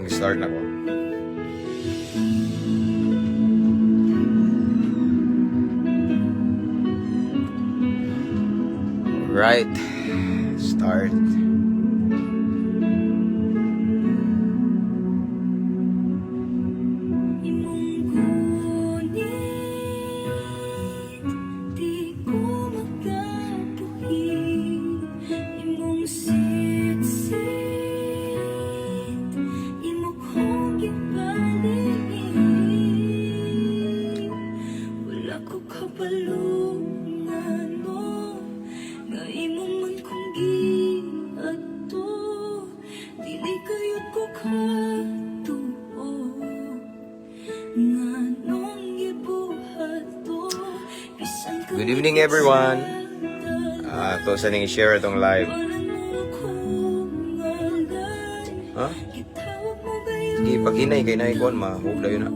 Mag-start na ko. Right. Start. Good evening everyone. To sa ning share itong live. Ha? Di pag-inay kay naikon mahugda yun na.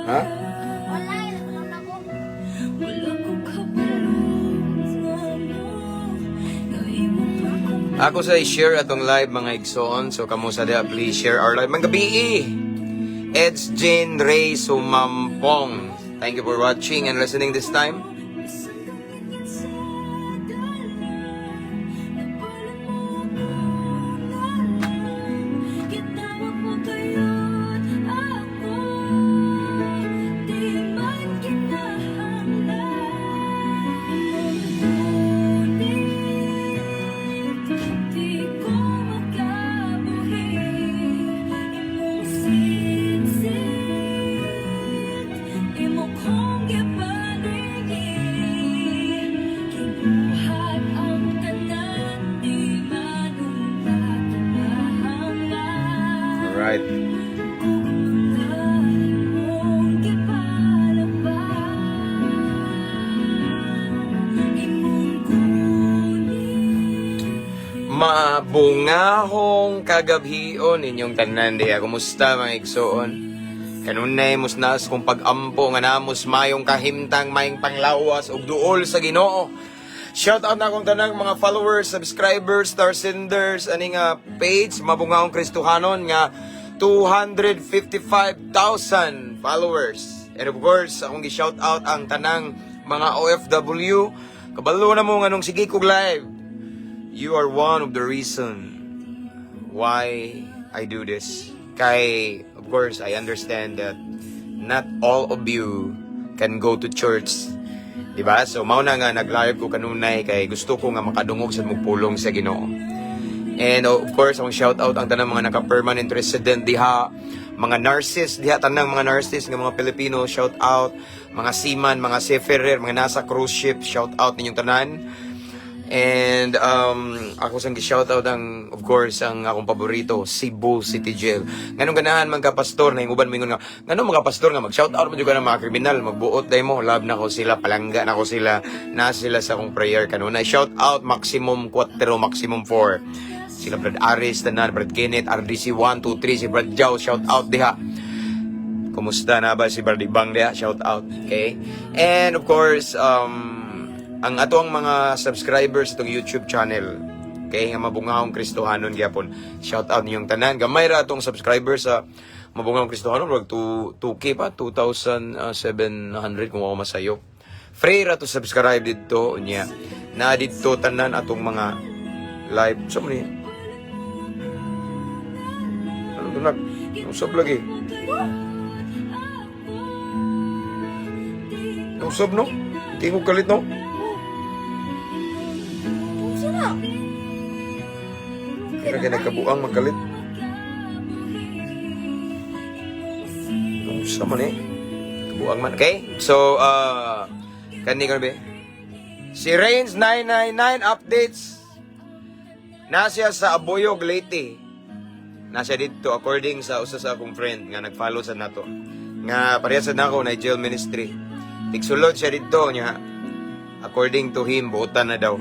Ha? Ako sa i-share atong live mga igsoon. So kamo sa dia please share our live. Magabi. Eds Jane Ray Sumampong. Thank you for watching and listening this time. Right. Mabungahong kagabhion inyong tanan diha. Kumusta mga igsoon? Kanunay musnas kung pag-ampo nga namos mayong kahimtang mayong panglawas ug duol sa Ginoo. Shout out na akong tanang mga followers, subscribers, star senders, ani nga page, Mabungahong Kristohanon nga 255,000 followers. And of course, akong gi-shout out ang tanang mga OFW. Kabalo na mo nga nung sige kog live. You are one of the reason why I do this. Kay, of course, I understand that not all of you can go to church. Diba? So, mauna nga nag-live ko kanunay kay gusto ko nga makadungog sa magpulong sa Ginoo. And of course, akong shout out ang tanang mga naka-permanent resident diha, mga nurses diha, tanang mga nurses ng mga Pilipino, shout out, mga seaman, mga seafarer, mga nasa cruise ship, shout out ninyong tanan. And ako sang gi-shout out ang of course ang akong paborito, Cebu City Jail. Nganong ganahan man ka pastor na inguban mo ingon nga nganong mga pastor nga mag-shout out mo jud ka ng mga kriminal, magbuot day mo, love na ko sila, palangga na ko sila, na sila sa akong prayer kanuna. Shout out maximum 4, maximum 4. Sila Brad Aris, tanan, Brad Kenneth, RDC 1, 2, 3, si Brad Jau, shout out diha. Kumusta na ba si Brad Ibang diha? Shout out. Okay? And of course, ang atong mga subscribers itong YouTube channel, kay nga Mabungahong Kristohanon gyapon. Shout out niyong tanan. Gamay ra atong subscribers sa Mabungahong Kristohanon, wag 2K pa, 2,700 kung ako masayo. Free ra to subscribe dito niya. Na dito tanan atong mga live. So mani. Ano to nag? Usap lagi. Usap no? Tingog kalit no? Kaya ka nagkabuang magkalit. Sa man eh. Kabuang man. Okay? So, kani ka na ba? Si Reigns 999 updates. Nasya sa Aboyog Leyte. Nasya dito according sa usa sa akong friend nga nag-follow sa nato. Nga parehas sa nako na jail ministry. Tigsulod siya dito niya. According to him, buutan na daw.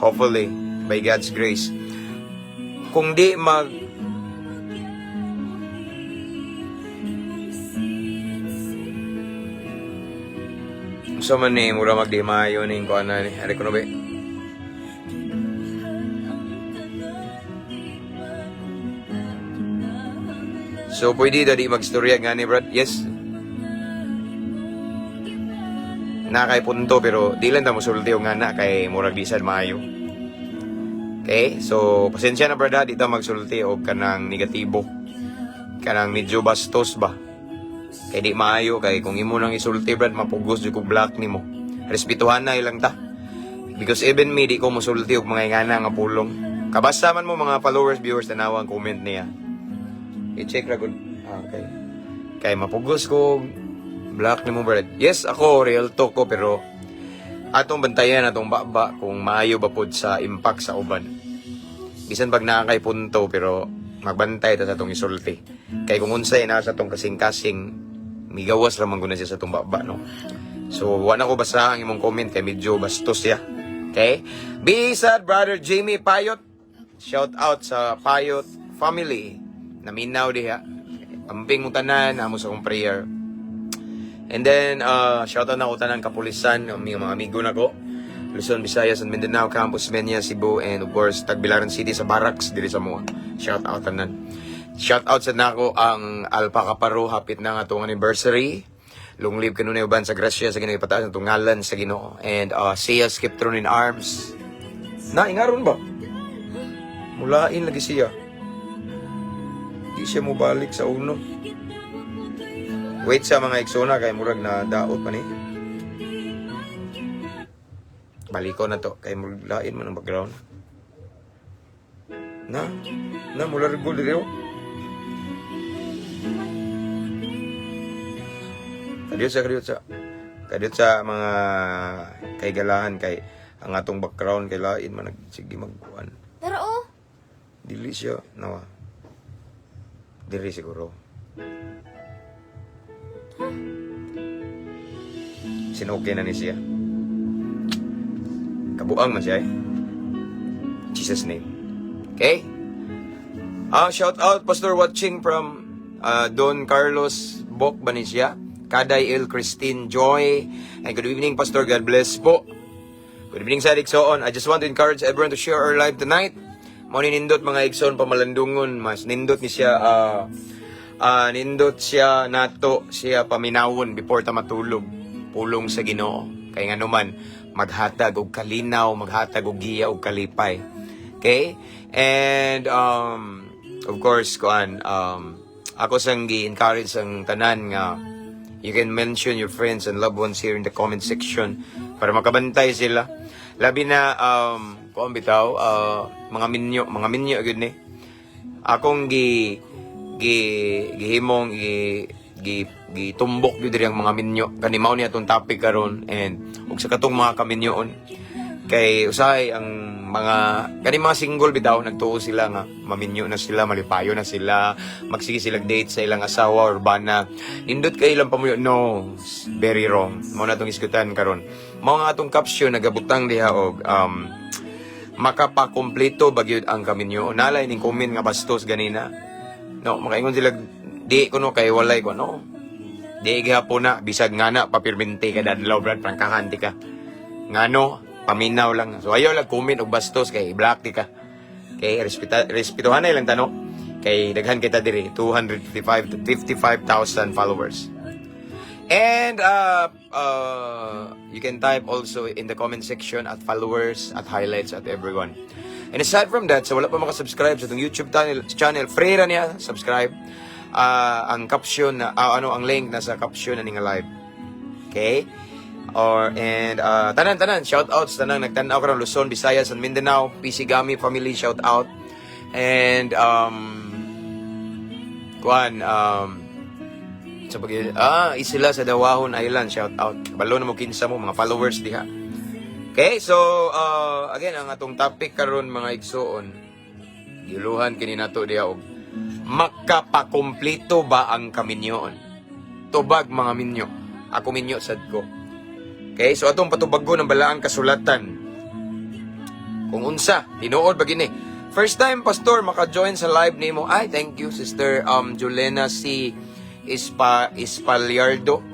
Hopefully, by God's grace. Kung di so man ni mura magdimayo ning ko ana ni ari ko no be. So pwede dadi magstorya gani brad. Yes. Na kay punto pero di lang ta mosulti og ngana kay murag di sad maayo. Okay? So pasensya na brad, di ta magsulti og kanang negatibo. Kanang medyo bastos ba. Kay di maayo kay kung imo nang isulti brad mapugos jud kog block nimo. Respetuhan na ilang ta. Because even me di ko mosulti og mga ingana nga pulong. Kabasa man mo mga followers, viewers tanawang comment niya. I-check ra gud. Okay. Kay mapugos ko block nimo brad. Yes, ako real talk ko pero atong bantayan atong baba kung maayo ba pod sa impact sa uban. Bisan pag nakakay punto pero magbantay ta sa atong isulti. Kay kung unsay na sa atong kasing-kasing migawas ra man guna siya sa atong baba no. So wala ko basa ang imong comment kay medyo bastos siya. Okay? Bisad brother Jamie Payot. Shout out sa Payot family. Naminaw diha. Amping mo tanan amo sa akong prayer. And then shout out na ko tanan kapulisan, mga amigo nako. Luzon, Visayas, and Mindanao, Campus Menia, Cebu, and of course Tagbilaran City sa Barracks diri sa Moa. Shout out tanan. Shout out sa nako ang Alpaca Paro, hapit na nga atong anniversary. Long live kanunay uban sa grasya sa Ginoo ipataas atong ngalan sa Ginoo. And siya skip throne in arms. Na ingaron ba? Mulain lagi siya. Di siya mo balik sa uno. Wait sa mga eksona kay murag na daot pa ni. Baliko na to kay murag lain man ang background. Na mula regul diri. Kadiyot sa mga kaigalahan kay ang atong background kay lain man sige magkuan. Pero Dili siya nawa. Dili siguro. Sinokay na ni siya. Kabuang man siya eh. Jesus name. Okay? Shout out Pastor watching from Don Carlos Bok Banisya, Kaday El Christine Joy, and good evening Pastor, God bless po. Good evening sa Iksoon. I just want to encourage everyone to share our live tonight. Mo nindot mga Iksoon pamalandungon, mas nindot ni siya nindot siya nato siya paminawon before ta matulog. Pulong sa Ginoo kay nganuman maghatag og kalinaw, maghatag og giya og kalipay. Okay? And of course ako sang gi-encourage ang tanan nga you can mention your friends and loved ones here in the comment section para makabantay sila. Labi na kuan bitaw mga minyo gyud ni. Akong gihimong gitumbok gyud diri ang mga minyo kani mao ni atong topic karon, and ug sa katong mga kaminyoon kay usahay ang mga kani mga single bitaw nagtuo sila nga maminyo na sila, malipayo na sila, magsige sila date sa ilang asawa or bana. Nindot kay ilang pamuyo. No, very wrong. Mao na atong isgutan karon. Mao nga atong caption nagabutang diha og makapakompleto bagyod ang kaminyo. Nalay ning comment nga bastos ganina. No, makaingon sila di ko no kay walay ko no. Di gihapon na bisag nga na papirmente ka dadlaw brad prangkahanti ka. Ngano paminaw lang. So ayaw lang comment og bastos kay black di ka. Kay respetuhan na ilang tanong. Kay daghan kita diri 255 to 55,000 followers. And you can type also in the comment section at followers, at highlights, at everyone. And aside from that, so wala pa makasubscribe sa itong YouTube channel, free ra niya, subscribe. Ang caption na ang link nasa caption na ning live. Okay? Tanan shout outs tanang nagtanaw karon Luzon, Visayas and Mindanao, Pisigami family shout out. And sila sa Dawahon Island shout out. Kabalo na mo kinsa mo mga followers diha. Okay, so again ang atong topic karon mga igsoon. Giluhan kini nato diha og makapakumpleto ba ang kaminyoon? Tubag mga minyo. Ako minyo sad ko. Okay, so atong patubago ng balaang kasulatan. Kung unsa, tinuod ba gini? First time pastor maka-join sa live nimo. Ay, thank you Sister Julena C. Espaliardo.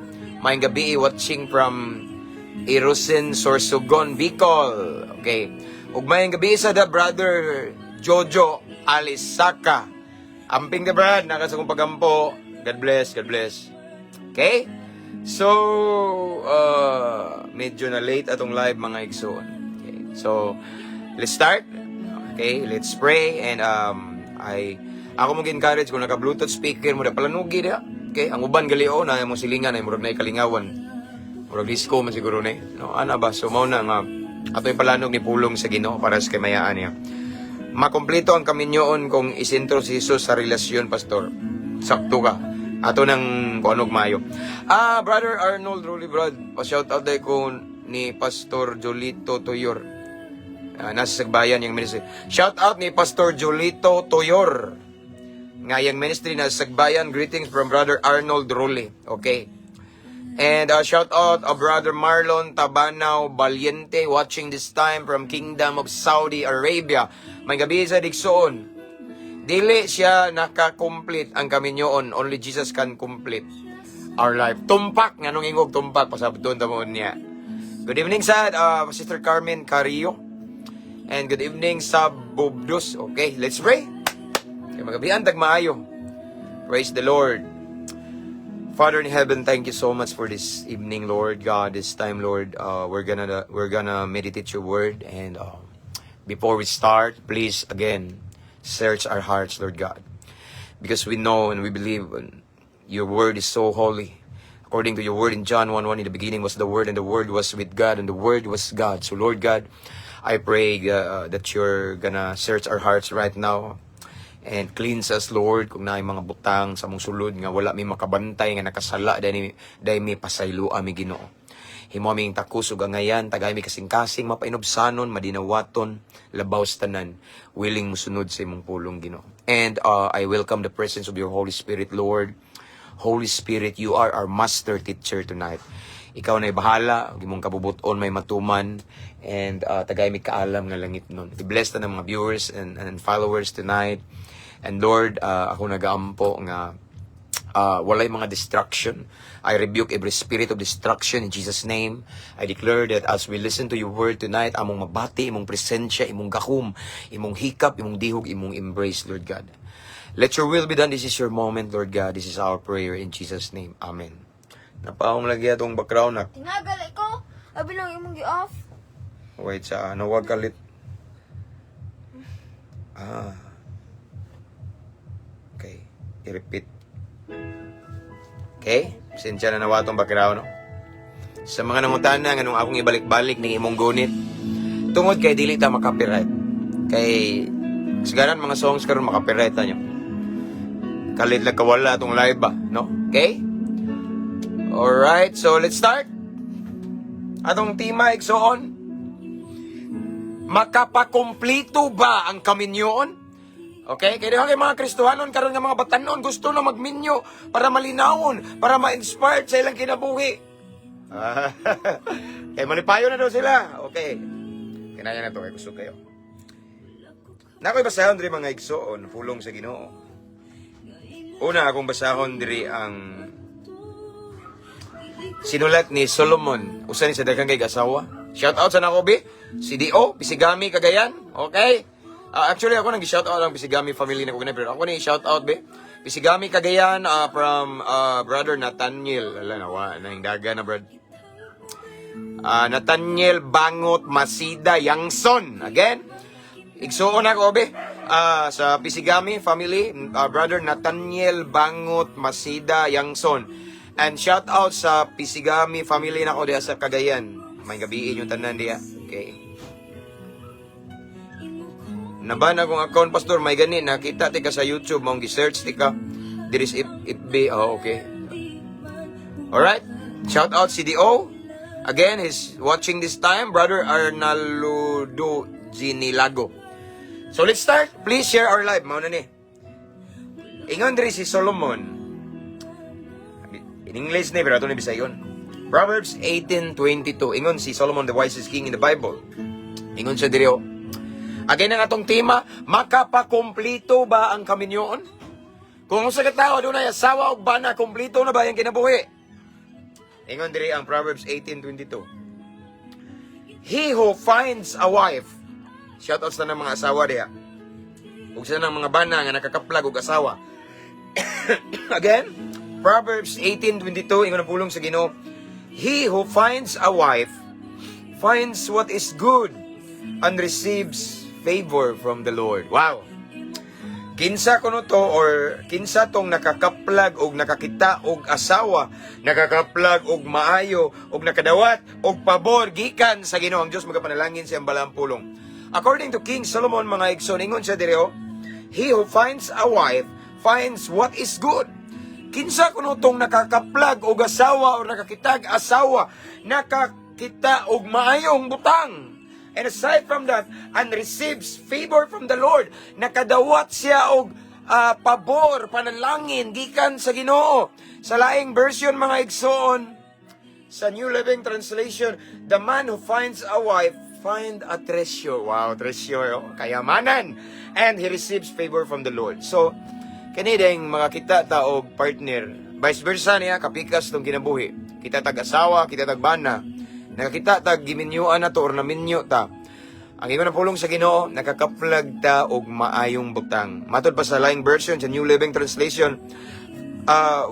Maayong gabi watching from Irusin, Sorsogon, Bicol. Okay. Ug maayong gabi sa da brother Jojo Alisaka. Amping ka brad, naka sa kong pagampo. God bless, God bless. Okay? So, medyo na late atong live mga igsoon. Okay. So, let's start. Okay, let's pray. And ako mag-encourage kung naka-Bluetooth speaker mo, da palanugi da. Okay, ang uban galio na mo silingan ay murag na ikalingawan. Murag disco man siguro na no, ana ba? So, mauna nga, ato yung palanog ni pulong sa Ginoo para sa kamayaan niya. Makompleto ang kaminyoon kung isentro si Jesus sa relasyon, pastor. Sakto ka. Ato ng kuanog mayo. Brother Arnold Rulli, brad. Pa-shout out day ko ni Pastor Jolito Toyor. Nasa Sagbayan yung ministry. Shout out ni Pastor Jolito Toyor. Nga yung ministry nasa Sagbayan. Greetings from Brother Arnold Rulli. Okay. And shout out Brother Marlon Tabanaw Valiente watching this time from Kingdom of Saudi Arabia. May gabi sa Digsoon. Dili siya naka-complete ang kaminyoon. Only Jesus can complete our life. Tumpak. Nga nung ingog tumpak. Pasabdon tamon niya. Good evening sa Sister Carmen Carrillo. And good evening sa Bubdos. Okay, let's pray. Okay, magabihan tag maayo. Praise the Lord. Father in heaven, thank you so much for this evening, Lord God. This time, Lord, we're gonna meditate your word. And before we start, please again search our hearts, Lord God, because we know and we believe your word is so holy. According to your word in John 1:1, in the beginning was the word, and the word was with God, and the word was God. So, Lord God, I pray that you're gonna search our hearts right now and cleanse us, Lord, kung naay mga butang sa mong sulod nga wala mi makabantay nga nakasala dahil mi pasaylo ami Ginoo. Himo aming takusog angayan, tagay mi kasing-kasing mapainobsanon, madinawaton, labaw sa tanan, willing musunod sa imong pulong Ginoo. And I welcome the presence of your Holy Spirit, Lord. Holy Spirit, you are our master teacher tonight. Ikaw na'y bahala, imong kabubuton may matuman, and tagay mi kaalam nga langit nun. I-bless na ng mga viewers and followers tonight. And Lord, ako nagaampo nga walay mga distraction. I rebuke every spirit of distraction in Jesus' name. I declare that as we listen to your word tonight, among mabati, imong presensya, imong gahum, imong hikap, imong dihog, imong embrace, Lord God. Let your will be done. This is your moment, Lord God. This is our prayer in Jesus' name. Amen. Napaong lagi atong background na. Tinagal ko. Abi lang imong gi-off. Wait sa ano, wag kalit. Okay. I-repeat. Okay? Sinsya na nawa itong background, no? Sa mga nangutana, anong akong ibalik-balik ng imong gunit, tungod kay dili ta makapiright. Kay, sagaran mga songs karon makapiright nyo. Kalit lang kawala itong live ba, no? Okay? Alright, so let's start. Atong tima, igsoon. Makapakumplito ba ang kaminyoon? Okay? Kaya kay mga Kristohanon, karon nga mga batanon, gusto na magminyo para malinawon, para ma-inspired sa ilang kinabuhi. Kaya manipayo na daw sila. Okay. Kinaya na to, kaya gusto kayo. Nako'y basahon diri mga igsoon, pulong sa Ginoo. Una, akong basahon diri ang sinulat ni Solomon, usa ni sa daghang kay asawa. Shout out sa nakobi, si Dio, Pisigami, Cagayan. Okay? Actually, ako nang shout out ang Pisigami family na ko ganun, pero ako ni shout out be. Pisigami, Cagayan, from brother Nathaniel. Ala, nawa, nahindaga na, brad. Nathaniel Bangot Masida Yangson. Again, igsuon ako, be. Sa Pisigami family, brother Nathaniel Bangot Masida Yangson. And shout out sa Pisigami family na ko diya sa Cagayan. May gabiin yung tanan diya. Okay. Naban akong account, pastor, may gani, nakita tika sa YouTube, mong gi-search tika. There is FB, okay. Alright, shout out CDO, Again, he's watching this time, Brother Arnaldo Ginilago. So let's start. Please share our live. Mauna ni. Ingon diri si Solomon. In English ni, pero ito ni Bisayon. Proverbs 18:22. Ingon si Solomon, the wisest king in the Bible. Ingon siya diri, again ang atong tema, makapakomplito ba ang kaminyoon? Kung sa katao, doon ay asawa o bana, komplito na ba yung kinabuhi? Ingon diri ang Proverbs 18:22. He who finds a wife, shoutouts na ng mga asawa diya, ug sa ng mga bana nga nakakaplag og asawa. Again, Proverbs 18:22, ingon ang pulong sa Ginoo, he who finds a wife finds what is good and receives favor from the Lord. Wow! Kinsa kuno to or kinsa tong nakakaplag og nakakita og asawa, nakakaplag og maayo og nakadawat og pabor gikan sa Ginoo. Ang Dios magapanalangin sa balang pulong. According to King Solomon, mga igsoon, ingon siya diri, he who finds a wife finds what is good. Kinsa kuno tong nakakaplag og asawa o nakakitag asawa, nakakita og maayong butang. And aside from that, and receives favor from the Lord. Nakadawat siya og pabor, panalangin, gikan sa Ginoo. Sa laing version, mga igsoon, sa New Living Translation, the man who finds a wife find a treasure. Wow, treasure, kayamanan. And he receives favor from the Lord. So, kanideng mga kita ta og partner, vice versa niya, kapikas tong kinabuhi. Kita tag-asawa, kita tag-bana. Nakakita tag giminyuan na to or naminyo ta. Ang ingon na pulong sa Ginoo, nakakaplag ta og maayong butang. Matod pa sa laing version sa New Living Translation,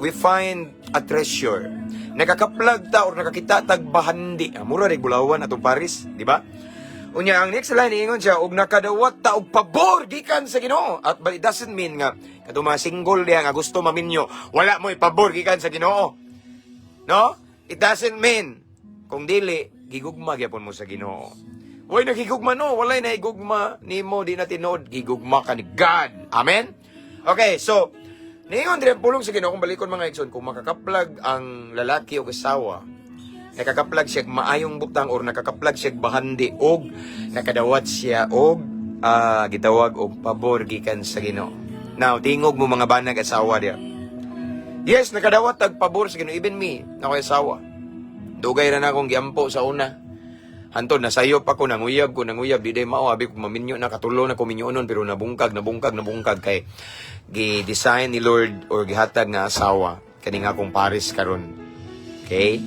we find a treasure. Nakakaplag ta or nakakita tag bahandi. Mura rig bulawan atong Paris, di ba? Unya ang next line ingon siya og nakadawat ta og pabor gikan sa Ginoo. At but it doesn't mean nga kadto mga single diha nga gusto maminyo, wala mo ipabor gikan sa Ginoo. No? It doesn't mean kung dili, gigugma gyapon mo sa Ginoo. Way nagigugma no, walay na igugma nimo di na tinod, gigugma ka ni God. Amen. Okay, so niingon dire pulong sa Ginoo kung balikon mga igsoon, kung makakaplag ang lalaki o asawa, nakakaplag siya maayong butang or nakakaplag siya bahandi og nakadawat siya og gitawag og pabor gikan sa Ginoo. Now, tingog mo mga banag asawa dia. Yes, nakadawat tag pabor sa Ginoo, even me, na ko'y asawa. Dugay ra na akong giampo sa una. Hantod, nasayop ako, nanguyab, di day mao, abi ko maminyo na, katulo na ko minyoonon, pero nabungkag kay gi-design ni Lord or gihatag nga asawa, kani nga akong Paris karon. Okay?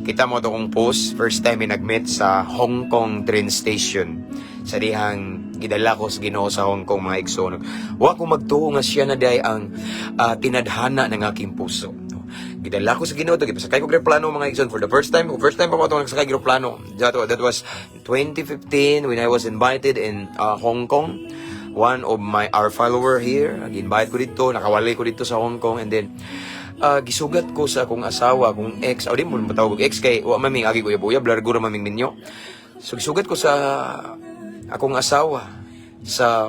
Kita mo to kong post, first time nag-meet sa Hong Kong train station. Sa dihang gidala ko sa Ginoo sa Hong Kong, mga igsoon. Wa ko magtuo nga siya na day ang tinadhana ng aking puso. Gidala ko sa Ginoo to, gipasakay ko aeroplano, mga igsoon, for the first time pa mo itong nagsakay aeroplano. That was 2015 when I was invited in Hong Kong. One of our follower here, nag-invite ko dito, nakawali ko dito sa Hong Kong, and then gisugat ko sa akong asawa, akong ex, di mo matawag kong ex, kay wa maming agi kuya-buya, largo ra maming minyo. So gisugat ko sa akong asawa sa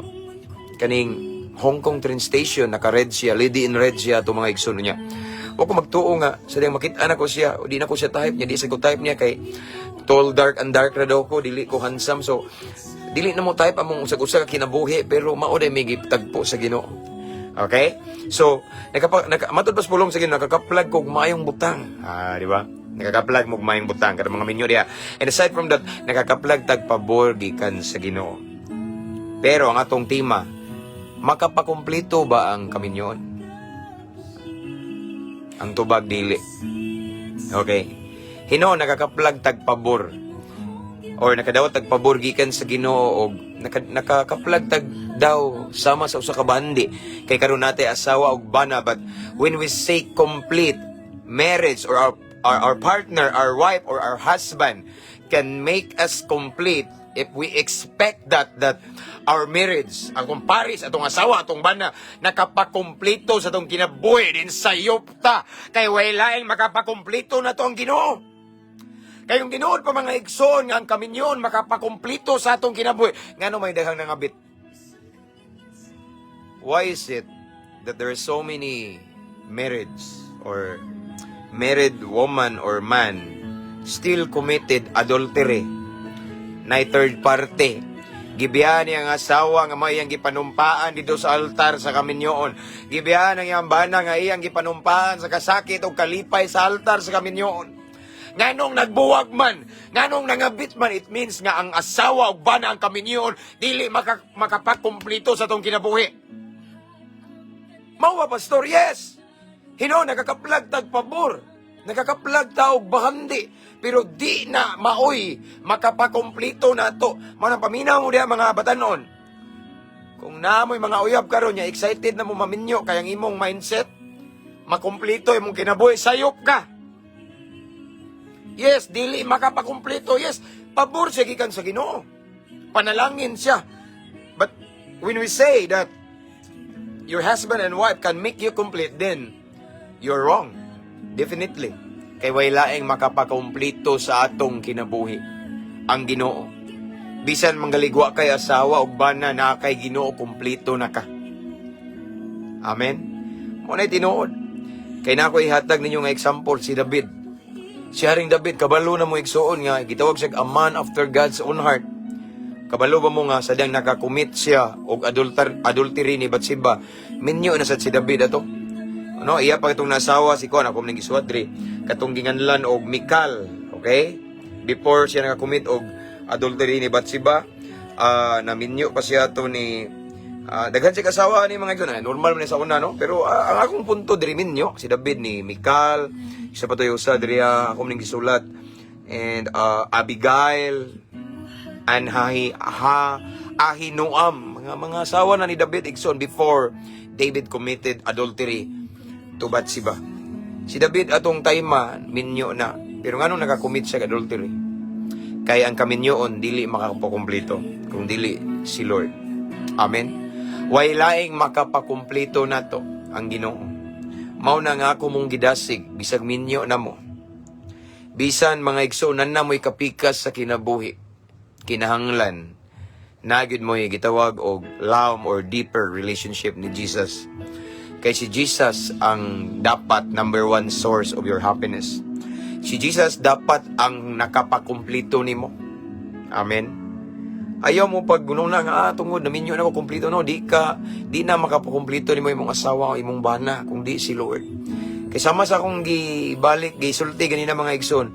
kaning Hong Kong train station, naka-red siya, lady in red siya, ito mga igsoon niya. O kung magtuo nga, sa diyang makita na ko siya, o di na ko siya type niya, di sa ko type niya, kay tall, dark, and dark na daw ko, dili ko handsome, so, dili na mo type among usag-usag ka kinabuhi, pero maoday may giptagpo sa Ginoo. Okay? So, matod pas pulong sa Ginoo, nakakaplag kog maayong butang. Di ba? Nakakaplag mo maayong butang, kada mga minyo diya. And aside from that, nakakaplag tagpabor gikan sa Ginoo. Pero ang atong tema, makapakumpleto ba ang kaminyon? Ang tubag dili. Okay. Hino nakakaplag tagpabor or nakadawat tagpabor gikan sa Ginoo og nakakaplag tag daw sama sa usa ka bandi kay karon nate asawa og bana, but when we say complete marriage or our partner, our wife or our husband can make us complete if we expect that our marriage, ang Paris, atong asawa, atong bana, nakapakumpleto sa atong kinabuhi din sa yopta. Kay wailaing makapakumpleto na to ang Ginoo. Kayong tinuod pa mga igsoon nga ang kaminyon makapakumpleto sa atong kinabuhi. Ngano may daghang nangabit? Why is it that there are so many marriage or married woman or man still committed adultery. Na third party. Gibiyan niyang asawa nga may iyang gipanumpaan dito sa altar sa kaminyoon. Gibiyan ang iyang bana nga iyang gipanumpaan sa kasakit o kalipay sa altar sa kaminyoon. Nganong nagbuwag man, nganong nangabit man, it means nga ang asawa o bana ang kaminyoon, dili makapakumplito sa tong kinabuhi. Mao ba, pastor? Yes. Nakakaplag tag pabor. Nakakaplag taog bahandi. Pero di na maoy makapakomplito na to. Manang paminaw mo diya mga batanon. Kung naamoy mga uyab karon niya, excited na mo maminyo kayang imong mindset, makomplito imong kinabuhi, sayop ka. Yes, dili makapakomplito. Yes, pabor siya gikan sa Ginoo. Panalangin siya. But when we say that your husband and wife can make you complete, then you're wrong. Definitely. Kay way laeng makapakomplito sa atong kinabuhi ang Ginoo. Bisan manggaligwa kay asawa ug bana na kay Ginoo, kumplito na ka. Amen. Mo na tinuod. Kay nako ihatag ninyo nga example si David. Si Haring David, kabalo na mo igsuon nga gitawag siya a man after God's own heart. Kabalo ba mo nga sadyang nakakumit siya og adultery ni Bathsheba, minyo na sad si David ato. No, iya pa itong nasawa si Kuan, ako ning giswadri, katong ginganlan og Mikal, okay? Before siya nakakumit og adultery ni Bathsheba, naminyo pa siya to ni daghan siya kasawa ni mga igsoon. Normal man sa una, no? Pero ang akong punto diri minyo si David ni Mikal, isa pa to yung usa diri ako ning gisulat, and Abigail and Ahinoam, mga asawa na ni David igsoon before David committed adultery to Bathsheba. Si David atong tayma minyo na, pero nganong nakakommit siya ka adultery? Kaya ang kaminyoon dili makapakumplito kung dili si Lord. Amen. Way laing makapakumplito nato ang Ginoo. Mao na nga ako mong gidasig bisag minyo na mo. Bisan mga igsuonan na mo'y kapikas sa kinabuhi, kinahanglan nagyud mo'y gitawag og love or deeper relationship ni Jesus. Kay si Jesus ang dapat number one source of your happiness. Si Jesus dapat ang nakapakumplito nimo. Amen. Ayaw mo pag gunong na nga, tungod, naminyo na ko kumplito, no? Di na makapakumplito nimo imong asawa o imong bana, kung di si Lord. Kay sama sa akong gibalik, gisulti ganina mga igsoon,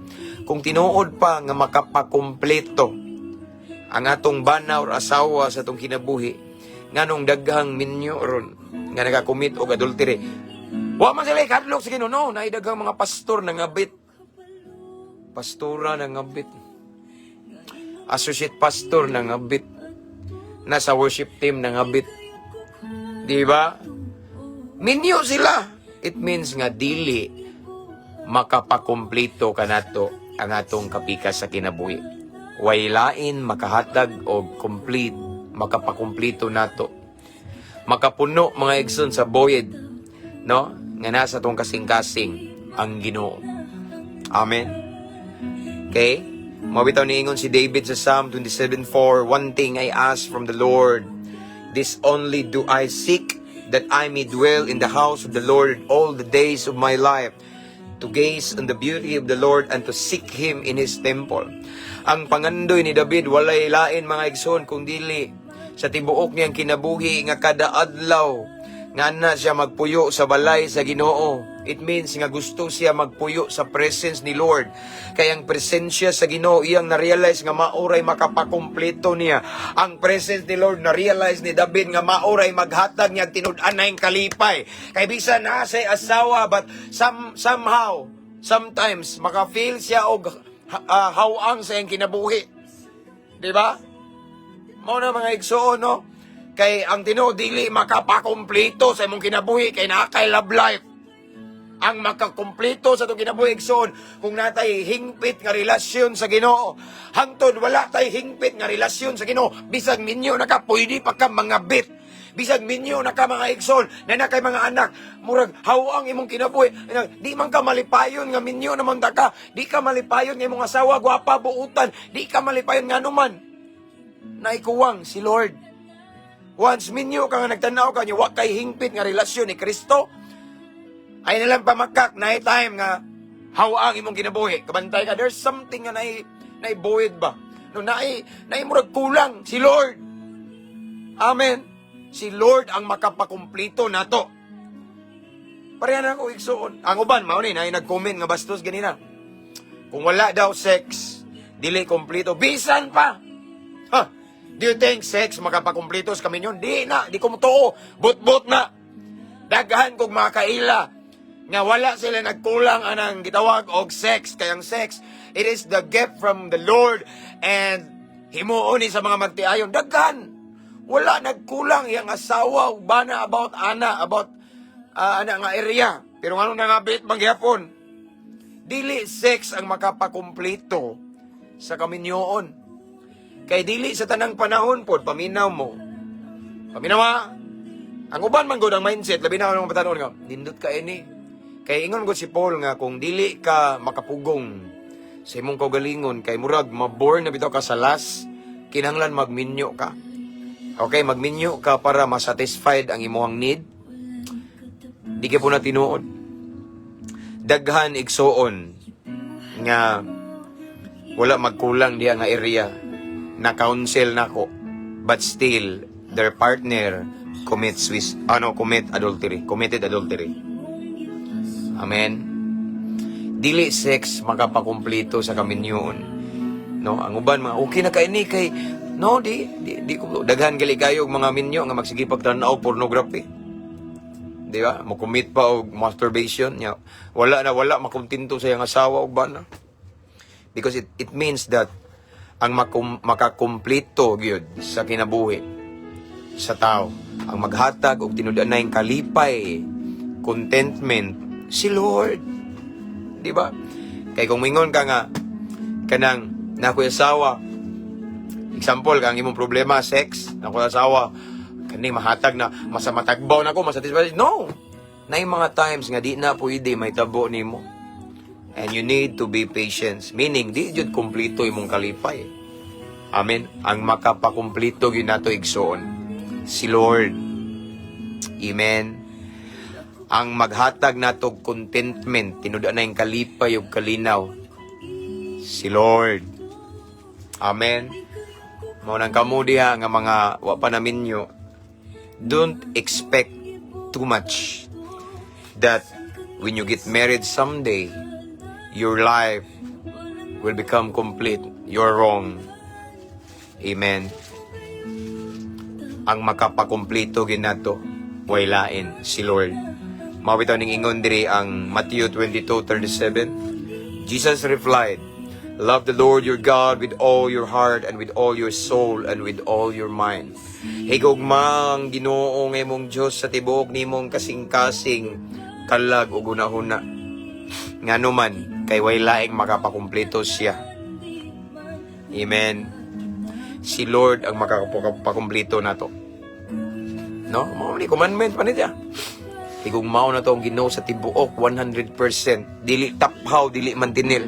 kung tinuod pa nga makapakumpleto ang atong bana or asawa sa atong kinabuhi, nganong daghang minyo ron nga nagakumit og adultery. Wa man sila ikadlok sa Ginoo, no? Naidaghang mga pastor na ngabit. Pastora na ngabit. Associate pastor na ngabit. Nasa worship team na ngabit. Di ba? Minyo sila. It means nga dili makapakumplito kanato ang atong kapikas sa kinabuhi. Way lain makahatag og complete, makapakumplito nato. Makapuno mga igsoon sa void, no? Nga nasa tong kasing-kasing ang Ginoo. Amen. Okay? Mabitaw niingon si David sa Psalm 27:4, one thing I ask from the Lord, this only do I seek, that I may dwell in the house of the Lord all the days of my life, to gaze on the beauty of the Lord and to seek Him in His temple. Ang pangandoy ni David, walay lain mga igsoon, kung dili sa tibuok niyang kinabuhi nga kada adlaw nga na siya magpuyo sa balay sa Ginoo. It means nga gusto siya magpuyo sa presence ni Lord. Kaya ang presensya sa Ginoo iyang na-realize nga mauray makapakumpleto niya. Ang presence ni Lord na-realize ni David nga mauray maghatag niya tinud-anay kalipay. Kay bisan na say asawa, but somehow, sometimes maka-feel siya og hawang sa iyang kinabuhi. Diba? Mao na mga igsoon, no? Kay ang Ginoo dili makapakumpleto sa imong kinabuhi kay naa kay love life. Ang makakumpleto sa itong kinabuhi igsoon kung natay hingpit nga relasyon sa Ginoo. Hangtod wala tay hingpit nga relasyon sa Ginoo, bisag minyo na ka pwede pa ka mga bit. Bisag minyo na ka mga igsoon na kay mga anak, murag hawang imong kinabuhi. Di man ka malipayon nga minyo naman ta ka. Di ka malipayon nga imong asawa gwapa buutan. Di ka malipayon nga numan. Naikuwang si Lord. Once minyo ka nga nagtanaw ka niyo, wa kay hingpit nga relasyon ni Kristo, ay nalang pamakak na time nga hawa ang imong kinabuhi. Kabantay ka, there's something na naibuhid ba? No, naimurag kulang. Si Lord. Amen. Si Lord ang makapakumplito nato. Pareha na ako igsuon. Ang uban, mauni na nag-comment nga bastos ganina. Kung wala daw sex, dili kumplito. Bisan pa. Ha? Do you think sex makapakumplito sa kami yun? Di na. Di ko mutuo. But na. Daghan kog mga kaila. Nga wala sila nagkulang anang gitawag og sex. Kayang sex, it is the gift from the Lord. And himuon ni sa mga magtiayon. Daghan. Wala nagkulang iyang asawa. Bana about ana. About ana nga area. Pero nga nung nangabit mangyapon. Dili sex ang makapakumplito sa kaminyoon. Kay dili sa tanang panahon pod paminaw mo. Paminawa. Ang uban man gud ang mindset labi na ang mga patanon nga. Nindot ka ini. Kay ingon gud si Paul nga kung dili ka makapugong sa imong kaugalingon kay murag maborn na bitaw ka sa last, kinahanglan magminyo ka. Okay, magminyo ka para masatisfied ang imong need. Di ka po na tinuod. Daghan igsoon nga wala magkulang diya nga area na counsel nako but still their partner committed adultery. Amen. Dili sex makapakumplito sa kaminyoon. No, ang uban mga okay na kaini kay no di ko daghan gali kayo og mga minyo nga magsigipag tan-aw pornography. Di ba? Mo commit pa og masturbation nya. Wala makontinto sa iyang asawa og bana. Because it means that ang makakumpleto gyud sa kinabuhi sa tao, ang maghatag og tinud-anay kalipay, contentment si Lord. Di ba? Kay kung mingon ka nga kanang nakoy asawa, example kang imong problema sex, nakoy asawa, kani mahatag na masamatagbaw nako, masatisfied. No. Nay mga times nga di na pwede may tabo nimo. And you need to be patient. Meaning, di jud kumplito imong kalipay. Amen. Ang makapakumplito gyud nato igsoon si Lord. Amen. Ang maghatag nato contentment, tinud-an na yung kalipay ug kalinaw si Lord. Amen. Mao nang kamo diha nga mga wa pa naminyo, don't expect too much that when you get married someday, your life will become complete. You're wrong. Amen. Ang makapakumplito ginato, way lain si Lord. Mawitaw ning ingon diri ang Matthew 22:37. Jesus replied, "Love the Lord your God with all your heart and with all your soul and with all your mind." Higugma ang Ginoo nga imong Dios sa tibuok nimong kasing-kasing, kalag ug hunahuna. Ngano man kay way laing makapakumpleto siya. Amen. Si Lord ang makapakumpleto nato. No, mao ni commandment pa niya. Higugmao na to ang Ginoo sa tibuok 100%, dili taphaw, dili mantinil.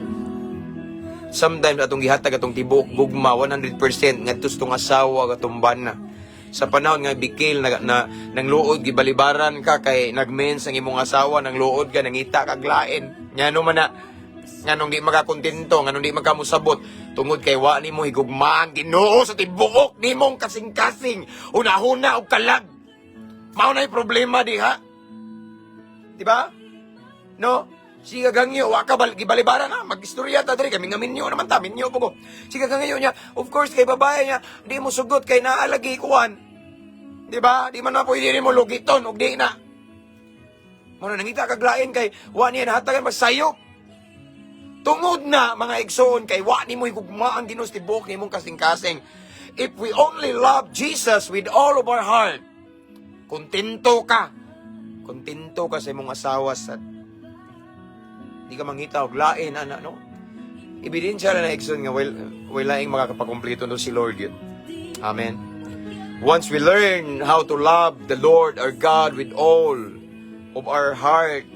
Sometimes atong gihatag atong tibuok gugma 100% ngadto tong asawa katong bana. Sa panahon nga bikil na nang luod gibalibaran ka kay nagmens ang imong asawa, nang luod ka nangita kag lain. Ngano man na nganong di makakontento, nganong di makamusabot tungod kay wa nimo higugma ang Ginoo sa tibuok nimong kasing-kasing, hunahuna og kalag. Mao na problema diha. Di ba? No? Siga gangyo, wa ka gibalibaran na, mag-istorya ta diri kami nga minyo naman ta, minyo po. Siga gangyo niya, of course kay babae niya, di mo sugot kay naalagi kuan. Di ba? Di man na pwede mo lugiton og di na. Muna nangita kaglain kay wa niya nahatagan magsayop. Tungod na mga igsoon kay wa nimo higugma ang Ginoo sa tibuok nimong kasing-kasing. If we only love Jesus with all of our heart, kontento ka. Kontento ka sa imong asawa sa di ka mangita og lain ana no. Ebidensya na igsoon nga wala ing makakapakumpleto no si Lord yun. Amen. Once we learn how to love the Lord our God with all of our heart,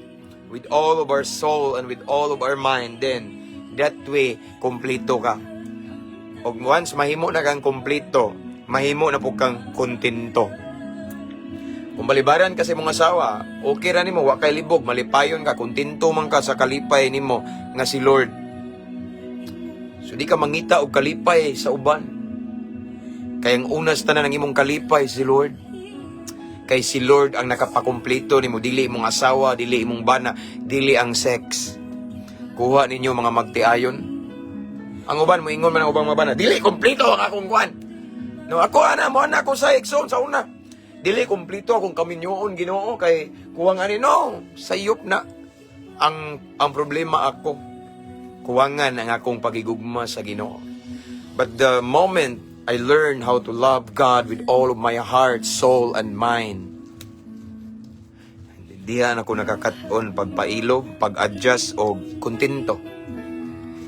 with all of our soul, and with all of our mind, then that way, kompleto ka. Og once mahimo na kang kompleto, mahimo na po kang kontento. Kung balibaran ka sa imong asawa, okay ra nimo, wa kay libog, malipayon ka, kontento man ka sa kalipay nimo nga si Lord. So di ka mangita og kalipay sa uban. Kay ang unas tanan ng imong kalipay si Lord. Kay si Lord ang nakapakumpleto nimo, dili imong asawa, dili imong bana, dili ang sex. Kuha ninyo mga magtiayon. Ang uban mo ingon man ang ubang mga bana, dili kompleto ang akong kuan. No, ako mo ako sa Exxon sa una. Dili kompleto akong kaminyoon Ginoo kay kuwangan ni no, sayop na ang problema ako. Kuwangan ang akong pagigugma sa Ginoo. But the moment I learned how to love God with all of my heart, soul, and mind, diyan ako nakakaton pagpailo, pag-adjust o kontento.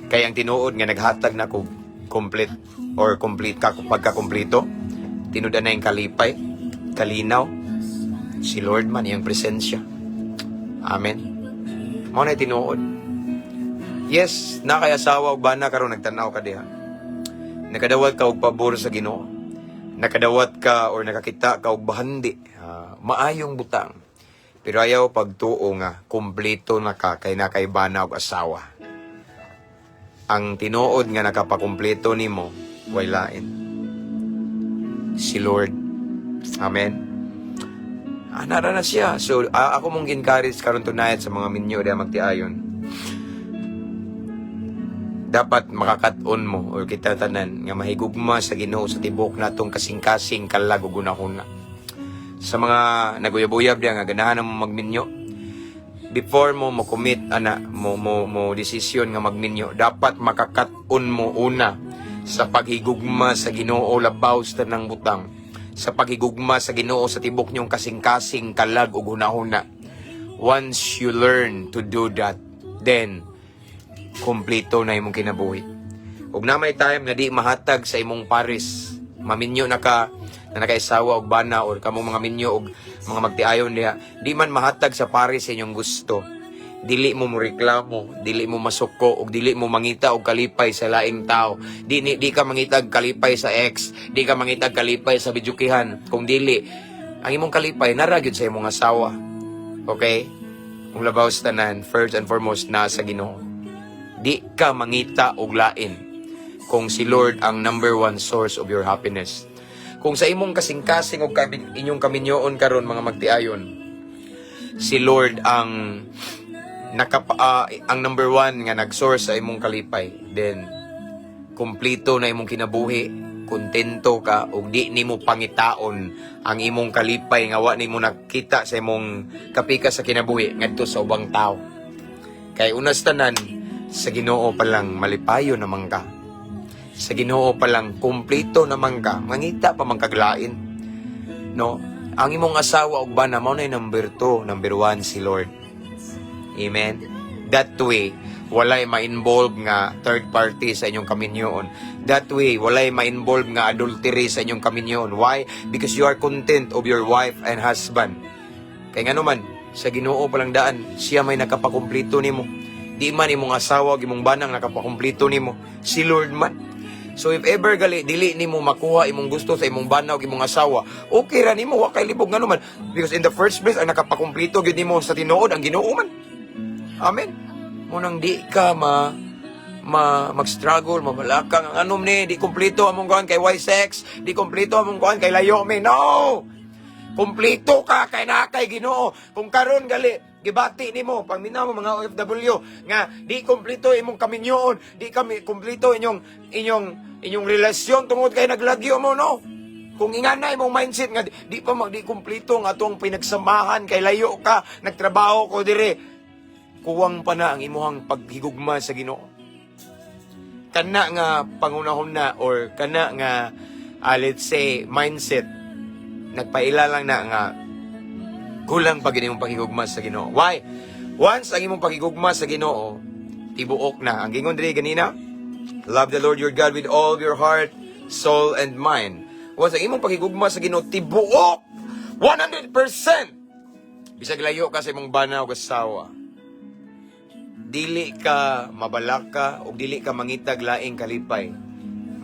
Kaya ang tinuod nga naghatag na ko complete ka pagkakumpleto, tinudan na yung kalipay, kalinaw, si Lord man, iyang presensya. Amen. Mao na tinuod. Yes, na kay asawa ug bana karon nagtanaw ka diha. Nakadawat ka og pabor sa Ginoo. Nakadawat ka or nakakita ka og bahandi, maayong butang. Pero ayaw pagtuo nga kumpleto na ka kay nakay bana og asawa. Ang tinuod nga nakapakumpleto nimo way lain. Si Lord. Amen. Nara na siya. So, ako mong encourage karon tonight sa mga minyo diha magtiayon. Dapat makakaton mo or kita tanan nga mahigugma sa Ginoo sa tibok natong kasing-kasing kalag ug gunahuna. Sa mga naguyab-uyab diha nga ganahan mo magminyo, before mo commit mo desisyon nga magminyo, dapat makakaton mo una sa paghigugma sa Ginoo labaw sa tanang butang, sa paghigugma sa Ginoo sa tibok nyong kasing-kasing kalag ug hunahuna. Once you learn to do that, then kompleto na imong kinabuhi. Ug na may time nga di mahatag sa imong pares, maminyo na nakaisawa og bana or kamong mga minyo og mga magtiayon diha, di man mahatag sa pares sa inyong gusto. Dili mo reklamo, dili mo masuko ug dili mo mangita og kalipay sa laing tao. Di ka mangitag kalipay sa ex, di ka mangitag kalipay sa bidyukihan. Kung dili, ang imong kalipay nara gyud sa imong asawa. Okay? Kung labaw sa tanan, first and foremost na sa Ginoo. Di ka mangita og lain kung si Lord ang number one source of your happiness. Kung sa imong kasing-kasing og inyong kaminyoon karon mga magtiayon, si Lord ang ang number one nga nag-source sa imong kalipay, then kumplito na imong kinabuhi, kontento ka ug di nimo pangitaon ang imong kalipay nga wa nimo nakita sa imong kapika sa kinabuhi ngadto sa ubang tao. Kay unas tanan, sa Ginoo pa lang malipayo naman ka. Sa Ginoo pa lang kumplito naman ka. Mangita pa man kaglain. No? Ang imong asawa ug bana mao nay number 2, number 1 si Lord. Amen. That way, walay ma-involve nga third party sa inyong kaminyoon. That way, walay ma-involve nga adultery sa inyong kaminyoon. Why? Because you are content of your wife and husband. Kaya nga naman, sa Ginoo pa lang daan, siya may nakapakumplito nimo. Di man imong asawa o imong banang nakapakumplito nimo, si Lord man. So if ever dili nimo makuha imong gusto sa imong bana o imong asawa, okay ra nimo, wa kay libog nga naman. Because in the first place, ang nakapakumplito gyud nimo sa tinuod ang Ginoo man. Amen. Munang di ka mag-struggle, mabalakang ang anom ni, di kumpleto among kuan kay Y-sex, di kumpleto among kuan kay layo mi. No! Kumpleto ka kay nakay Ginoo. Kung karon gibati nimo pagminaw mo mga OFW nga di kumpleto imong kaminyoon, di kami kumpleto inyong relasyon tungod kay naglagyo mo, no? Kung ingana imong mindset nga di kumpleto nga atong pinagsamahan kay layo ka, nagtrabaho ko dire, kuwang pa na ang imuhang paghigugma sa Ginoo. Kana nga pangunahon na or kana nga let's say mindset nagpaila lang na nga kulang pa gid imong paghigugma sa Ginoo. Why? Once ang imong paghigugma sa Ginoo, tibuok na. Ang gingon diri ganina, love the Lord your God with all your heart, soul, and mind. Once ang imong paghigugma sa Ginoo, tibuok 100%. Bisag layo ka sa imong bana o asawa, dili ka mabalaka o dili ka mangitag laing kalipay,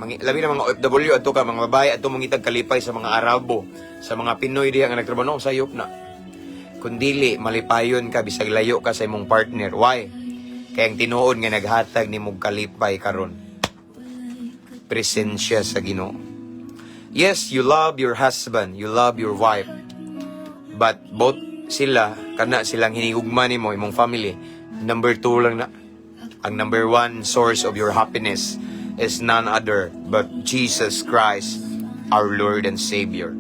labi na mga OFW ato ka mga babae ato mangitag kalipay sa mga Arabo, sa mga Pinoy diha nga nagtrabaho sayop na. Kundili malipayon ka bisag layo ka sa imong partner. Why? Kaya ang tinuod nga naghatag nimong kalipay karon. Presensya sa Ginoo. Yes, you love your husband, you love your wife. But both sila, kana silang hinigugma nimo imong family. Number 2 lang na. Ang number 1 source of your happiness is none other but Jesus Christ, our Lord and Savior.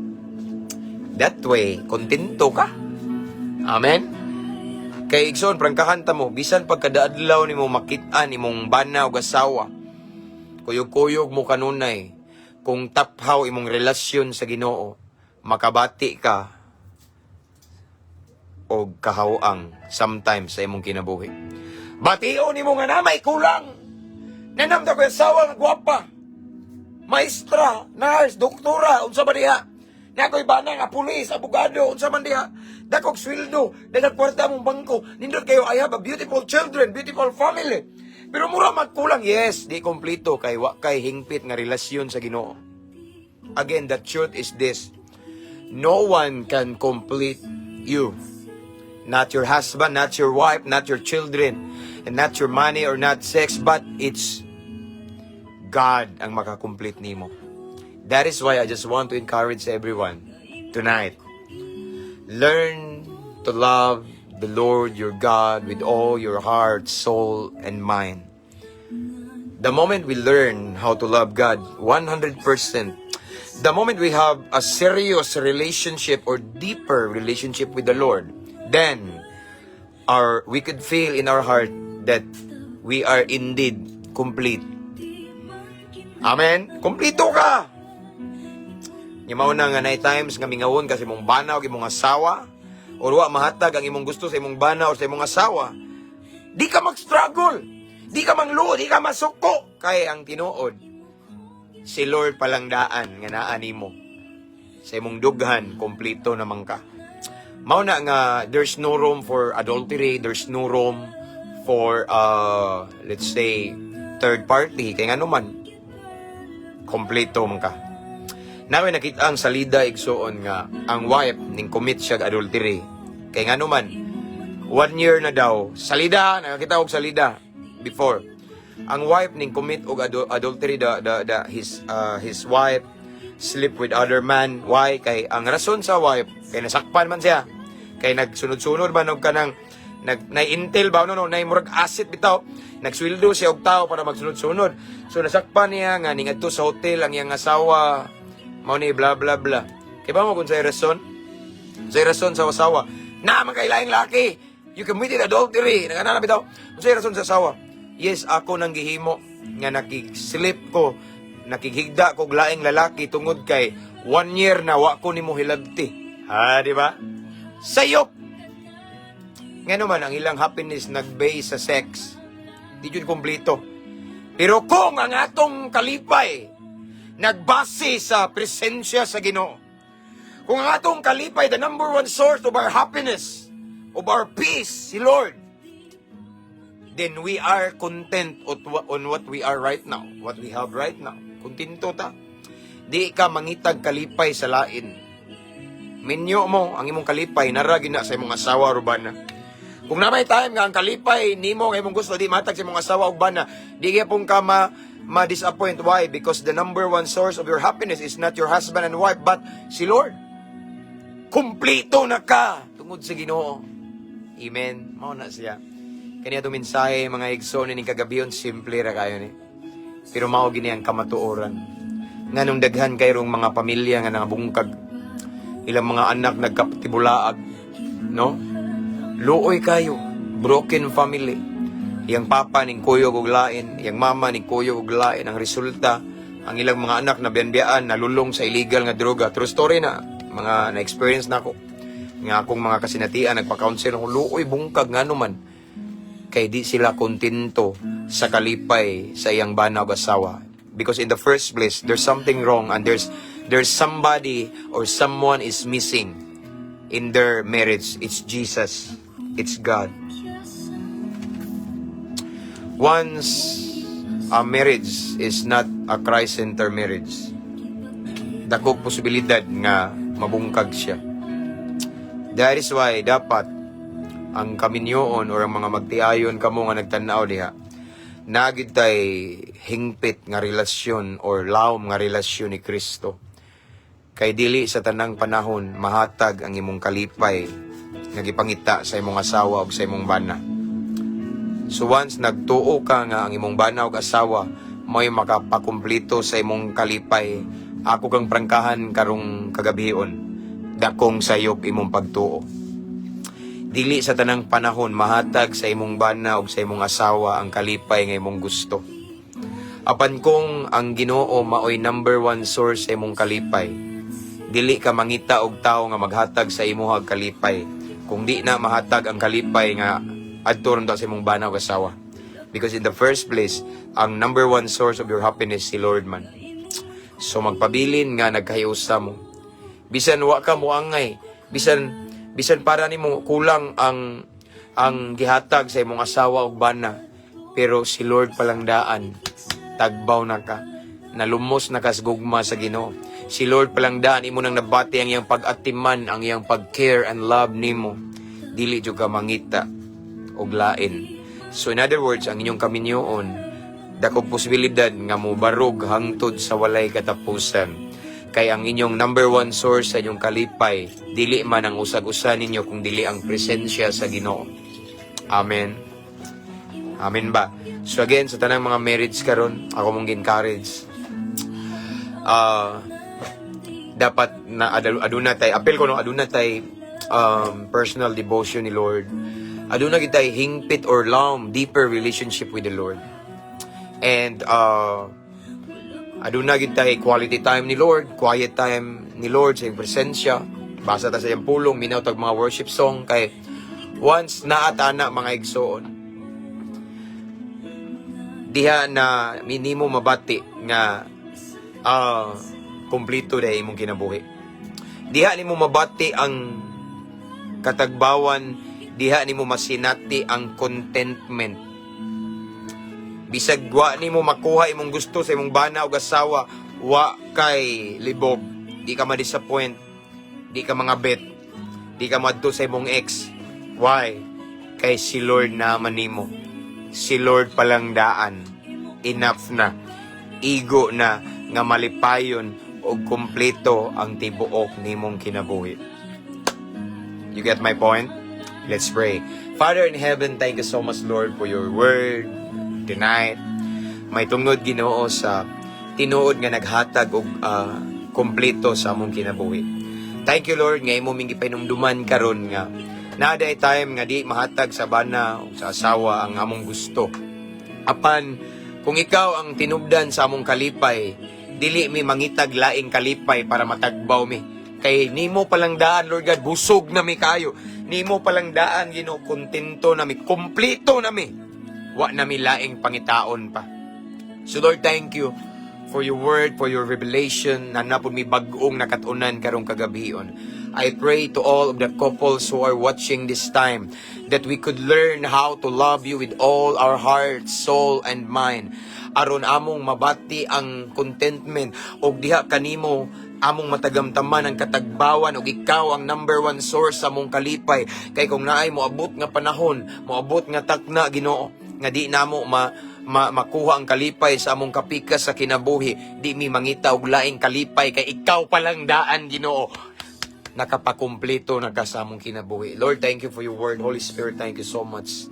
That way, kontento ka. Amen? Kay igsoon, prangkahan ta mo, bisan pagkadaadlaw ni mo makitaan, imong bana o asawa, kuyog-kuyog mo kanunay, kung taphaw imong relasyon sa Ginoo, makabati ka o kahawang sometimes sa imong kinabuhi. Bation nimo nga na may kulang. Nanamda ko yung asawa nga gwapa. Maestra, nurse, doktora, unsa ba diha? Na ako'y bana nga pulis, abogado, unsa man diha? Dakog sweldo, dagat kwarta mong bangko. Nindot kayo, I have a beautiful children, beautiful family. Pero mura magkulang, yes, di kompleto kay wa kay hingpit nga relasyon sa Ginoo. Again, the truth is this. No one can complete you. Not your husband, not your wife, not your children, and not your money or not sex, but it's God ang makakomplete nimo. That is why I just want to encourage everyone tonight. Learn to love the Lord your God with all your heart, soul, and mind. The moment we learn how to love God 100%, the moment we have a serious relationship or deeper relationship with the Lord, then we could feel in our heart that we are indeed complete. Amen? Kompleto ka! Yung mauna nga na times nga mingawon kasi mong bana o imong asawa o wa mahatag ang imong gusto sa imong bana o sa imong asawa, di ka mag-struggle, di ka mangluo, di ka masuko. Kaya ang tinuod, si Lord palang daan nga naa nimo. Sa imong dughan, kompleto naman ka. Mauna nga, there's no room for adultery, there's no room for, let's say, third party. Kaya nga naman, kompleto man ka. Namin nakita ang salida igsoon nga, ang wife ning commit siya adultery. Kaya nga naman, 1 year na daw, salida, nakakita og salida, before. Ang wife ning commit og adultery, his wife sleep with other man. Why? Kay ang rason sa wife, kay nasakpan man siya. Kay nagsunod-sunod ba og kanang na-intel ba no murag asset bitaw. Nagsweldo siya og tao para magsunod-sunod. So nasakpan niya nga ning adto sa hotel ang iyang asawa. Mao ni bla bla bla. Kay ba mo kung sa rason? Sa rason sa asawa. Na man kay laing laki. You committed adultery. Nagana bitaw. Sa rason sa asawa. Yes, ako nang gihimo nga nakig-sleep ko, nakighigda ko og laing lalaki tungod kay 1 year na wa ko nimo hilabti. Ha, di ba? Sayop. Nga naman, ang ilang happiness nag-base sa sex. Di yun kompleto. Pero kung ang atong kalipay nagbase sa presensya sa Ginoo, kung ang atong kalipay, the number 1 source of our happiness, of our peace, si Lord, then we are content on what we are right now, what we have right now. Kontento ta. Di ka mangitag kalipay sa lain. Minyo mo ang imong kalipay naragi na sa imong asawa o bana. Kung na may time nga ang kalipay nimo nga imong gusto di matag sa imong asawa o bana, di kaya pong ka ma-disappoint. Why? Because the number 1 source of your happiness is not your husband and wife, but si Lord. Kumplito na ka tungod sa Ginoo. Amen. Mao na siya. Kaniya itong mensahe, mga igsoon ni kagabiyon, simple ra kayo ni. Pero mao gini ang kamatuoran. Nga nung daghan kayong mga pamilya nga nangabungkag, ilang mga anak nagkaptibulaag, no? Luoy kayo, broken family. Yang papa ning kuyog og lain, yang mama ning kuyog og lain. Ang resulta, ang ilang mga anak na biyan-biyan, nalulong sa illegal nga droga. True story na, mga na-experience na ako. Nga akong mga kasinatian, nagpa-counsel ako, luoy bungkag nga naman. Kay di sila kontento sa kalipay sa iyang bana o asawa. Because in the first place, there's something wrong and there's somebody or someone is missing in their marriage. It's Jesus. It's God. Once a marriage is not a Christ-centered marriage. Dako posibilidad nga mabungkag siya. That is why dapat ang kaminyoon or ang mga magtiayon kamo nga nagtanaw diha, nagid tay hingpit nga relasyon or lawom nga relasyon ni Kristo. Kay dili sa tanang panahon mahatag ang imong kalipay nga gipangita sa imong asawa o sa imong bana. So once nagtuo ka nga ang imong bana o asawa may makapakumpleto sa imong kalipay, ako kang prangkahan karong kagabihon, dakong sayop imong pagtuo. Dili sa tanang panahon mahatag sa imong bana o sa imong asawa ang kalipay nga imong gusto. Apan kung ang Ginoo maoy number one source sa imong kalipay, dili ka mangita og tawo nga maghatag sa imong kalipay kung di na mahatag ang kalipay nga adto ron sa imong bana o asawa. Because in the first place, ang number one source of your happiness si Lord man. So magpabilin nga nagkahiusa mo. Bisan wa ka mo angay, bisan para nimo kulang ang gihatag sa imong asawa ug bana, pero si Lord palang daan, tagbaw na ka, nalumos na ka sa gugma sa Ginoo. Si Lord palang daan, imo nang nabati ang iyang pag-atiman, ang iyang pag-care and love nimo. Dili jud ka mangita og lain. So in other words, ang inyong kaminyoon, dakong posibilidad nga mo barog hangtod sa walay katapusan. Kay ang inyong number one source sa inyong kalipay, dili man ang usag-usa ninyo kung dili ang presensya sa Ginoo. Amen. Amen ba? So again, sa tanang mga marriage karon, ako mong encourage. Dapat na aduna tay apel ko no aduna tay personal devotion ni Lord. Aduna kitay hingpit or long deeper relationship with the Lord. And aduna kitay quality time ni Lord, quiet time ni Lord sa iyang presensya. Basa ta sa iyang pulong, minaw tag mga worship song kay once naatana mga igsoon. Diha na minimo mabati nga kumplito dahil imong kinabuhi. Diha nimo mabati ang katagbawan, diha nimo masinati ang contentment. Bisag wa nimo makuha imong gusto sa imong bana o asawa, wa kay libog, di ka ma-disappoint, di ka mangabit, di ka madto sa imong ex. Why? Kay si Lord naman nimo. Si Lord palang daan. Enough na. Igo na nga malipayon o kumpleto ang tibuok nimong kinabuhi. You get my point? Let's pray. Father in heaven, thank you so much, Lord, for your word tonight. May tungod Ginoo sa tinuod nga naghatag og kumpleto sa among kinabuhi. Thank you, Lord, nga imo ming gipinumduman karon nga naday time nga di mahatag sa bana o sa asawa ang among gusto. Apan kung ikaw ang tinubdan sa among kalipay, dili mi mangitag laing kalipay para matagbaw mi. Kay nimo palang daan, Lord God, busog na mi kayo. Nimo palang daan, Ginoo, kontento na mi, kumpleto na mi. Wa na mi laing pangitaon pa. So Lord, thank you for your word, for your revelation, na napod mi bag-ong nakatunan karong kagabion. I pray to all of the couples who are watching this time that we could learn how to love you with all our heart, soul, and mind. Aron among mabati ang contentment og diha kanimo among matagamtaman ang katagbawan ug ikaw ang number one source sa among kalipay. Kay kung naay moabot nga panahon, moabot nga takna, Ginoo, nga di namo makuha ang kalipay sa among kapikas sa kinabuhi, di mi mangita og laing kalipay kay ikaw palang daan, Ginoo. Nakapakumpleto na ka sa among kinabuhi. Lord, thank you for your word. Holy Spirit, thank you so much.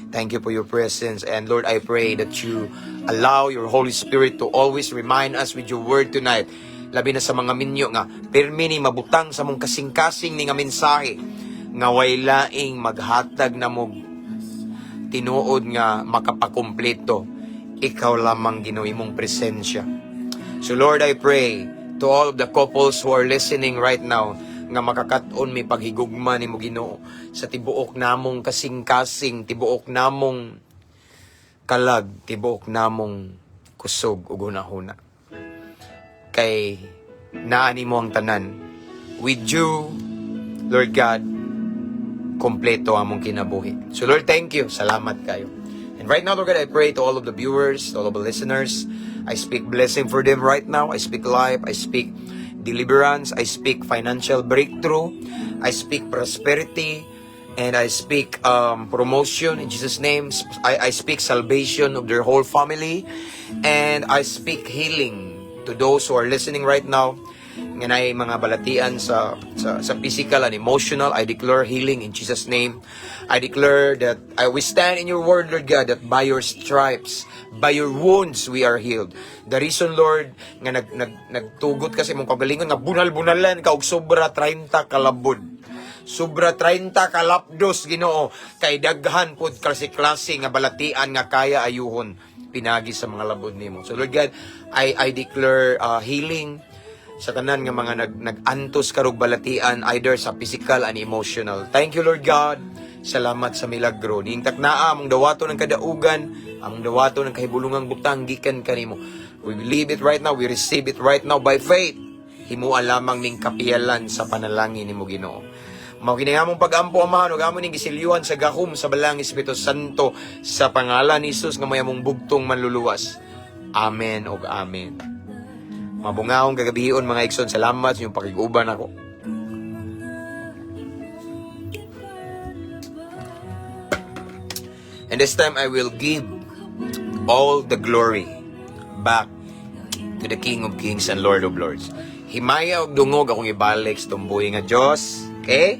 Thank you for your presence. And Lord, I pray that you allow your Holy Spirit to always remind us with your word tonight. Labi na sa mga minyo nga, permi ni mabutang sa mong kasing-kasing ni nga mensahe, nga way laing maghatag na mo tinuod nga makapakumpleto. Ikaw lamang Ginoo imong presensya. So Lord, I pray to all of the couples who are listening right now, nga makakaton may paghigugma nimo Ginoo sa tibuok namong kasing-kasing, tibuok namong kalag, tibuok namong kusog ug hunahuna. Kay naani mo ang tanan. With you, Lord God, kompleto among kinabuhi. So Lord, thank you. Salamat kayo. And right now, Lord God, I pray to all of the viewers, to all of the listeners, I speak blessing for them right now. I speak life. I speak deliverance. I speak financial breakthrough. I speak prosperity. And I speak promotion in Jesus' name. I speak salvation of their whole family. And I speak healing to those who are listening right now. Nga ay mga balatian sa physical and emotional. I declare healing in Jesus' name. I declare that we stand in your word, Lord God, that by your stripes, by your wounds, we are healed. The reason, Lord, nga nagtugot kasi mong kagalingon, na bunal-bunalan ka og sobra 30 kalabod. Sobra 30 kalapdos, Ginoo, kay daghan pod klase-klase nga balatian nga kaya ayuhon pinagi sa mga labod nimo. So Lord God, I declare healing sa tanan nga mga nag-antos karog balatian either sa physical and emotional. Thank you, Lord God. Salamat sa milagro. Ning taknaa among dawato ng kadaugan, among dawato ng kahibulungang butang gikan kanimo. We believe it right now, we receive it right now by faith. Himuan lamang ning kapiyalan sa panalangin nimo, Ginoo. Mao kini among pag-ampo amahan ug amon ning gisilyuhan sa gahom sa balang Espiritu Santo sa pangalan ni Jesus nga may among bugtong manluluwas. Amen ug amen. Mabungahong kagabion mga igsoon, salamat sa inyong pakiguban ako. And this time I will give all the glory back to the King of Kings and Lord of Lords. Himaya og dungog akong ibalik sa tumboy nga Dios. Okay?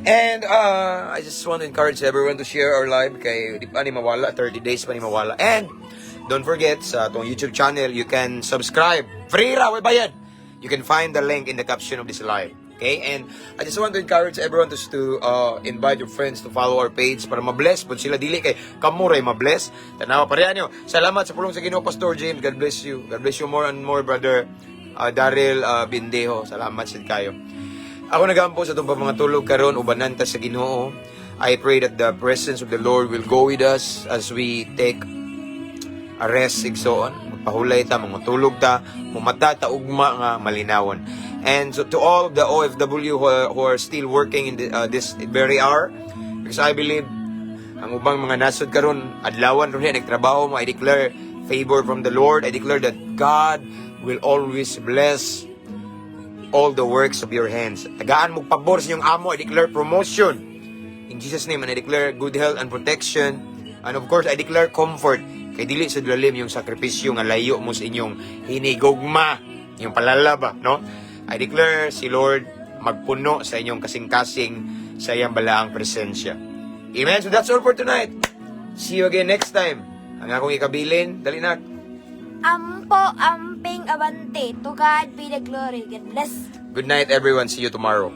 And I just want to encourage everyone to share our live kay di pa ni mawala, 30 days pa ni mawala. And don't forget sa atong YouTube channel, you can subscribe. Free ra, way bayad. You can find the link in the caption of this live. Okay? And I just want to encourage everyone to invite your friends to follow our page para ma-bless po sila dili kay kamuray ma-bless. Tanawa pareha niyo. Salamat sa pulong sa Ginoo, Pastor James. God bless you. God bless you more and more, brother Daryl Bindejo. Salamat sa kayo. Ako nagampo sa itong mga tulog karon ubanan ta sa Ginoo. I pray that the presence of the Lord will go with us as we take a rest igsoon. Magpahulay ta, mga tulog ta, mumata ta ugma nga malinawon. And so to all of the OFW who are still working in this very hour, because I believe ang ubang mga nasod karon adlawan ron nagtrabaho mo, I declare favor from the Lord. I declare that God will always bless all the works of your hands. Tagaan mo pabor sa inyong amo. I declare promotion in Jesus' name, and I declare good health and protection, and of course I declare comfort kay dili sa lalim yung sakripisyo nga layo mo sa inyong hinigugma, yung palalaba, no? I declare si Lord magpuno sa inyong kasing-kasing sa iyang balaang presensya. Amen. So that's all for tonight. See you again next time. Ang akong ikabilin, dali na. Ampo, amping, abante. To God be the glory. God bless. Good night everyone. See you tomorrow.